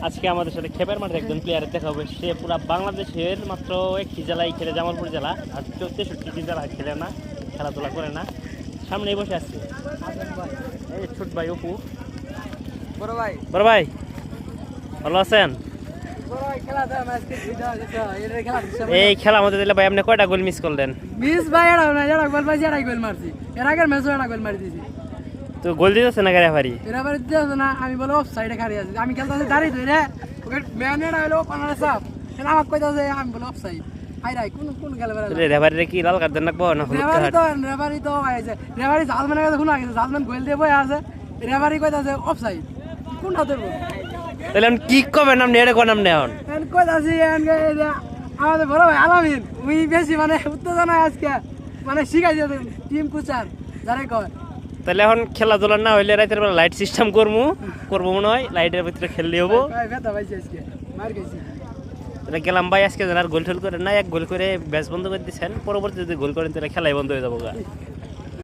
আজকে আমাদের সাথে খেপের মাঠে একজন প্লেয়ার দেখা হবে। সে পুরো বাংলাদেশের মাত্র একটি জেলায় খেলে, জামালপুর জেলা। আর 64টি জেলা খেলে না, খেলাধুলা করে না। সামনেই বসে আসছে এই ছোট ভাই অপু। বড় ভাই ভালো আছেন? এই খেলা আমাদের দিলে ভাই, আপনি কয়টা গোল মিস করলেন? তো গোল দিতেছে না রেফারি? আমি বলে অফসাইডে খাড়ি আছি, আমি খেলতে দাঁড়িয়ে ধরে ওকে ম্যানেরা হলো পানার সাপ, আমাকে কইতাছে আমি বলে অফসাইড। আইরাই কোন কোন খেলা বেলা রেফারি কি লাল কার্ড দেন না না হলুদ কার্ড? রেফারি তো আইছে, রেফারি জাজম্যানের কাছে শুনা গেছে, জাজম্যান গোল দিয়ে বই আছে, রেফারি কইতাছে অফসাইড। কোনটা ধরবো তাহলে আমি কি কবে নাম নেড়ে কোন নাম নেন কইতাছি? আমাদের বড় ভাই আলামিন উই বেশি মানে উত্তেজনা আজকে, মানে শিখাই দিয়েছে টিম কোচার যারে কয়। তাহলে এখন খেলাধুলা না হইলে রাতের বেলা লাইট সিস্টেম করবো মনে হয়, লাইটের ভিতরে খেললে হবো। ব্যথা পাইছি আজকে, মার খাইছি। তাহলে গেলাম ভাই, আজকে যেন আর গোল টোল করে না, এক গোল করে ব্যাচ বন্ধ করে দিচ্ছেন, পরবর্তী যদি গোল করেন তাহলে খেলাই বন্ধ হয়ে যাবো।